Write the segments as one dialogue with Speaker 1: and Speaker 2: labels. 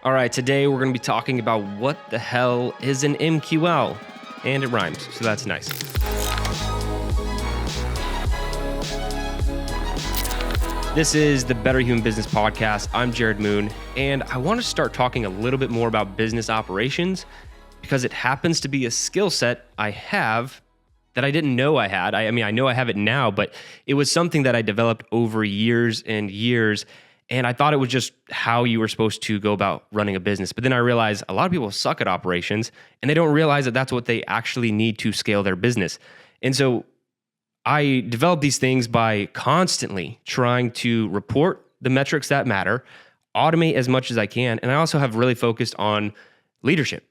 Speaker 1: All right, today we're going to be talking about what the hell is an MQL, and it rhymes, so that's nice. This is the Better Human Business Podcast. I'm Jared Moon, and I want to start talking a little bit more about business operations because it happens to be a skill set I have that I didn't know I had. I know I have it now, but it was something that I developed over years and years. And I thought it was just how you were supposed to go about running a business. But then I realized a lot of people suck at operations and they don't realize that that's what they actually need to scale their business. And so I developed these things by constantly trying to report the metrics that matter, automate as much as I can. And I also have really focused on leadership,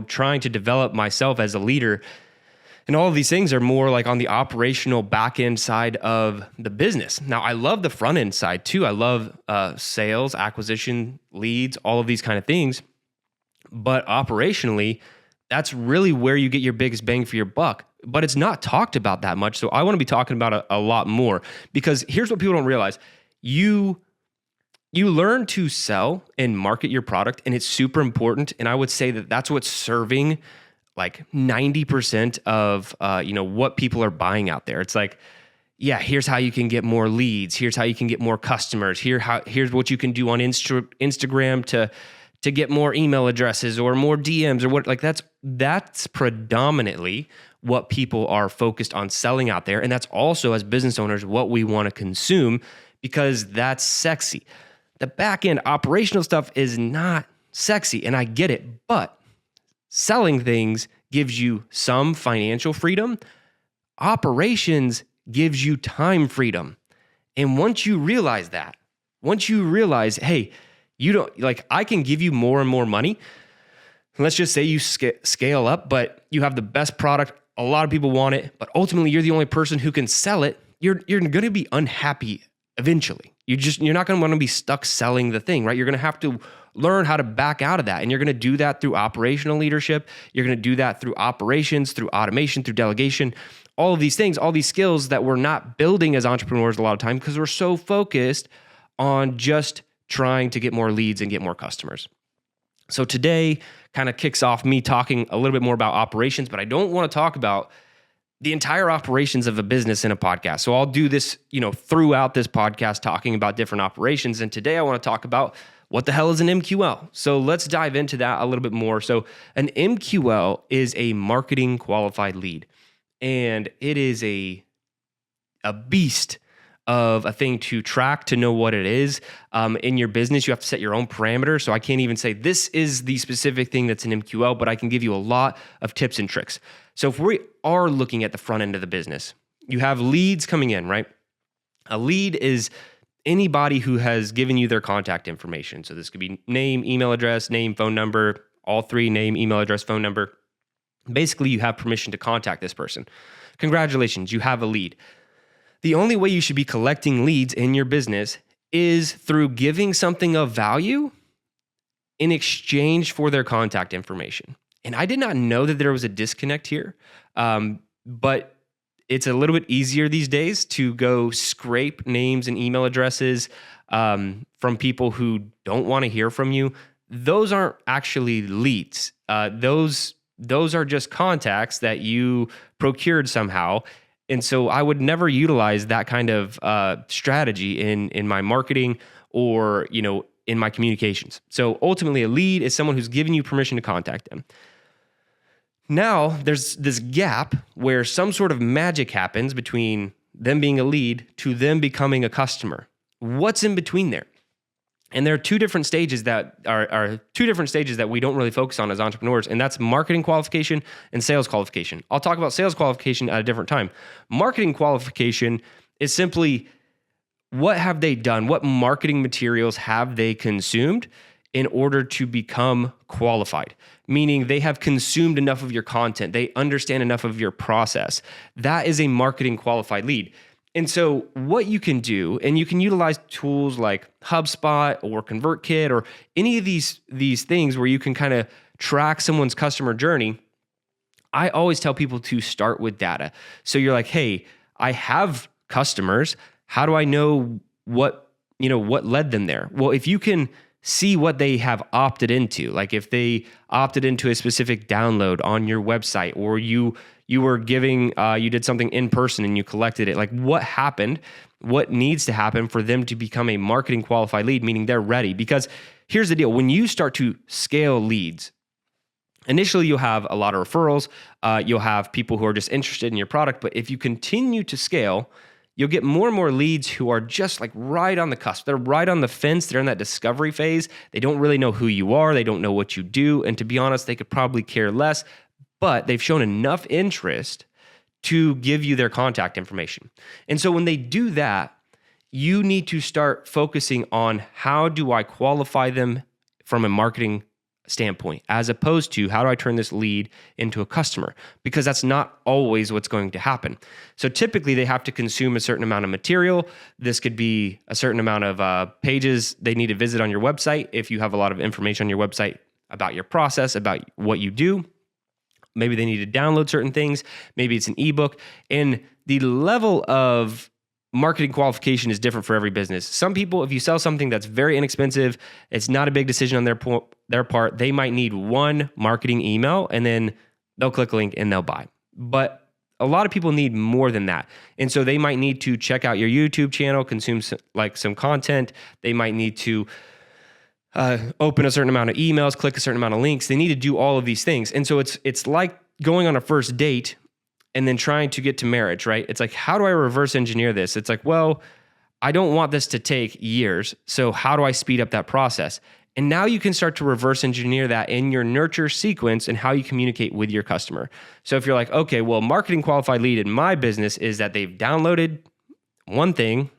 Speaker 1: trying to develop myself as a leader. And all of these things are more like on the operational back end side of the business. Now, I love the front end side too. I love sales, acquisition, leads, all of these kind of things. But operationally, that's really where you get your biggest bang for your buck. But it's not talked about that much. So I want to be talking about it a lot more because here's what people don't realize. You learn to sell and market your product, and it's super important. And I would say that that's what's serving like 90% of what people are buying out there. It's like, yeah, here's how you can get more leads. Here's how you can get more customers. Here's what you can do on Instagram to get more email addresses or more DMs or what. Like that's predominantly what people are focused on selling out there, and that's also as business owners what we want to consume because that's sexy. The back end operational stuff is not sexy, and I get it, but selling things gives you some financial freedom. Operations gives you time freedom. And once you realize, hey, I can give you more and more money. Let's just say you scale up, but you have the best product. A lot of people want it, but ultimately you're the only person who can sell it. You're going to be unhappy eventually. You're not going to want to be stuck selling the thing, right? You're going to have to learn how to back out of that. And you're going to do that through operational leadership. You're going to do that through operations, through automation, through delegation, all of these things, all these skills that we're not building as entrepreneurs a lot of time because we're so focused on just trying to get more leads and get more customers. So today kind of kicks off me talking a little bit more about operations, but I don't want to talk about the entire operations of a business in a podcast. So I'll do this, throughout this podcast talking about different operations. And today I want to talk about what the hell is an MQL? So let's dive into that a little bit more. So an MQL is a marketing qualified lead, and it is a beast of a thing to track, to know what it is. In your business, you have to set your own parameters. So I can't even say this is the specific thing that's an MQL, but I can give you a lot of tips and tricks. So if we are looking at the front end of the business, you have leads coming in, right? A lead is anybody who has given you their contact information. So this could be name, email address, name, phone number, all three: name, email address, phone number. Basically, you have permission to contact this person. Congratulations, you have a lead. The only way you should be collecting leads in your business is through giving something of value in exchange for their contact information. And I did not know that there was a disconnect here, but it's a little bit easier these days to go scrape names and email addresses from people who don't want to hear from you. Those aren't actually leads. Those are just contacts that you procured somehow. And so I would never utilize that kind of strategy in my marketing or in my communications. So ultimately, a lead is someone who's given you permission to contact them. Now, there's this gap where some sort of magic happens between them being a lead to them becoming a customer. What's in between there? And there are two different stages that we don't really focus on as entrepreneurs, and that's marketing qualification and sales qualification. I'll talk about sales qualification at a different time. Marketing qualification is simply what have they done? What marketing materials have they consumed in order to become qualified? Meaning they have consumed enough of your content. They understand enough of your process. That is a marketing qualified lead. And so what you can do, and you can utilize tools like HubSpot or ConvertKit or any of these things where you can kind of track someone's customer journey. I always tell people to start with data. So you're like, hey, I have customers. How do I know what led them there? Well, if you can see what they have opted into. Like if they opted into a specific download on your website, or you were giving, you did something in person and you collected it. Like what happened, what needs to happen for them to become a marketing qualified lead, meaning they're ready. Because here's the deal. When you start to scale leads, initially you'll have a lot of referrals. You'll have people who are just interested in your product. But if you continue to scale, you'll get more and more leads who are just like right on the cusp. They're right on the fence. They're in that discovery phase. They don't really know who you are. They don't know what you do. And to be honest, they could probably care less, but they've shown enough interest to give you their contact information. And so when they do that, you need to start focusing on how do I qualify them from a marketing standpoint, as opposed to how do I turn this lead into a customer? Because that's not always what's going to happen. So typically they have to consume a certain amount of material. This could be a certain amount of pages they need to visit on your website. If you have a lot of information on your website about your process, about what you do, maybe they need to download certain things. Maybe it's an ebook. And the level of marketing qualification is different for every business. Some people, if you sell something that's very inexpensive, it's not a big decision on their part, they might need one marketing email and then they'll click a link and they'll buy. But a lot of people need more than that. And so they might need to check out your YouTube channel, consume some content. They might need to open a certain amount of emails, click a certain amount of links. They need to do all of these things. And so it's like going on a first date and then trying to get to marriage, right? It's like, how do I reverse engineer this? It's like, well, I don't want this to take years. So how do I speed up that process? And now you can start to reverse engineer that in your nurture sequence and how you communicate with your customer. So if you're like, okay, well, marketing qualified lead in my business is that they've downloaded one thing,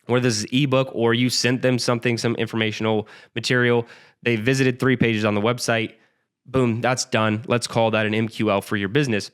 Speaker 1: whether this is ebook or you sent them something, some informational material, they visited 3 pages on the website, boom, that's done. Let's call that an MQL for your business.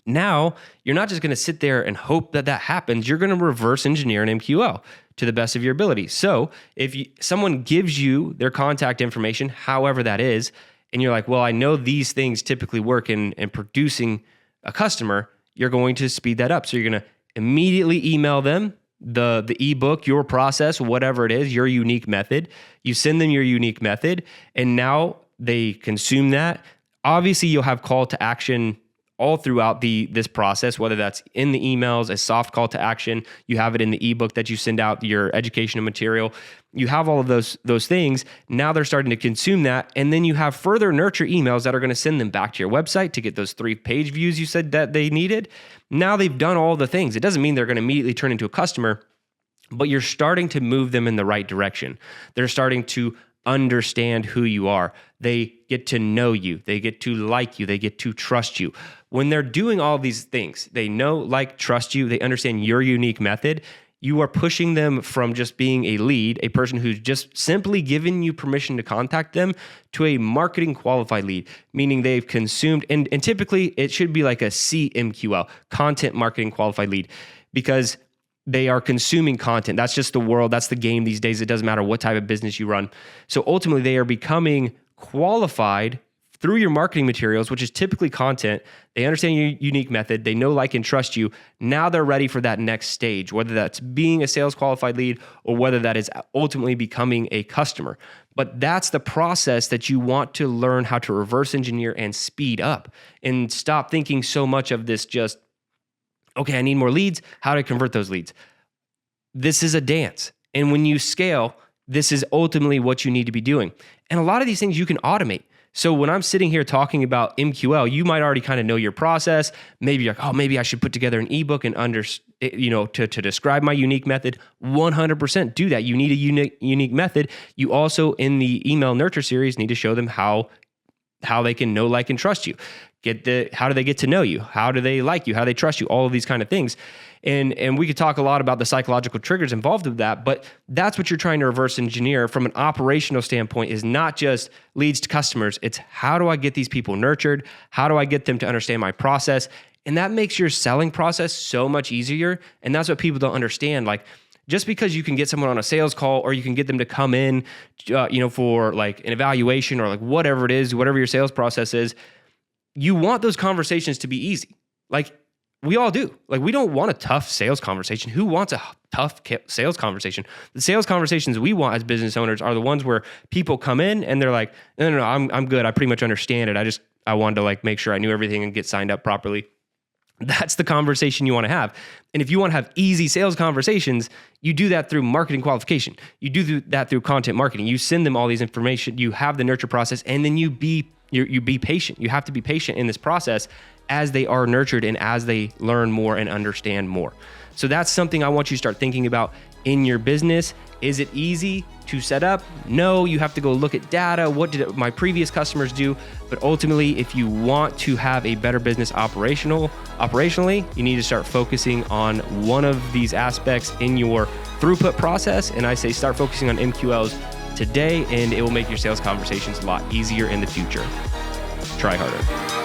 Speaker 1: Now, you're not just going to sit there and hope that that happens. You're going to reverse engineer an MQL to the best of your ability. So if someone gives you their contact information, however that is, and you're like, well, I know these things typically work in producing a customer, you're going to speed that up. So you're going to immediately email them the ebook, your process, whatever it is, your unique method. You send them your unique method, and now they consume that. Obviously, you'll have call to action all throughout this process, whether that's in the emails, a soft call to action, you have it in the ebook that you send out, your educational material, you have all of those things. Now they're starting to consume that. And then you have further nurture emails that are going to send them back to your website to get those 3-page views you said that they needed. Now they've done all the things. It doesn't mean they're going to immediately turn into a customer, but you're starting to move them in the right direction. They're starting to understand who you are. They get to know you. They get to like you. They get to trust you. When they're doing all these things, they know, like, trust you. They understand your unique method. You are pushing them from just being a lead, a person who's just simply given you permission to contact them, to a marketing qualified lead, meaning they've consumed, and typically it should be like a CMQL, content marketing qualified lead, because they are consuming content. That's just the world. That's the game these days. It doesn't matter what type of business you run. So ultimately, they are becoming qualified through your marketing materials, which is typically content. They understand your unique method. They know, like, and trust you. Now they're ready for that next stage, whether that's being a sales qualified lead or whether that is ultimately becoming a customer. But that's the process that you want to learn how to reverse engineer and speed up, and stop thinking so much of this just, okay, I need more leads. How do I convert those leads? This is a dance. And when you scale, this is ultimately what you need to be doing. And a lot of these things you can automate. So when I'm sitting here talking about MQL, you might already kind of know your process. Maybe you're like, oh, maybe I should put together an ebook and to describe my unique method. 100% do that. You need a unique method. You also, in the email nurture series, need to show them how they can know, like, and trust you. How do they get to know you? How do they like you? How do they trust you? All of these kind of things. And we could talk a lot about the psychological triggers involved with that, but that's what you're trying to reverse engineer from an operational standpoint, is not just leads to customers. It's how do I get these people nurtured? How do I get them to understand my process? And that makes your selling process so much easier. And that's what people don't understand. Like, just because you can get someone on a sales call, or you can get them to come in, for like an evaluation, or like whatever it is, whatever your sales process is, you want those conversations to be easy. Like, we all do. Like, we don't want a tough sales conversation. Who wants a tough sales conversation? The sales conversations we want as business owners are the ones where people come in and they're like, no, I'm good. I pretty much understand it. I wanted to like make sure I knew everything and get signed up properly. That's the conversation you want to have. And if you want to have easy sales conversations, you do that through marketing qualification. You do that through content marketing. You send them all these information. You have the nurture process, and then you be patient. You have to be patient in this process as they are nurtured and as they learn more and understand more. So that's something I want you to start thinking about in your business. Is it easy to set up? No, you have to go look at data. What did my previous customers do? But ultimately, if you want to have a better business operationally, you need to start focusing on one of these aspects in your throughput process. And I say start focusing on MQLs today, and it will make your sales conversations a lot easier in the future. Try harder.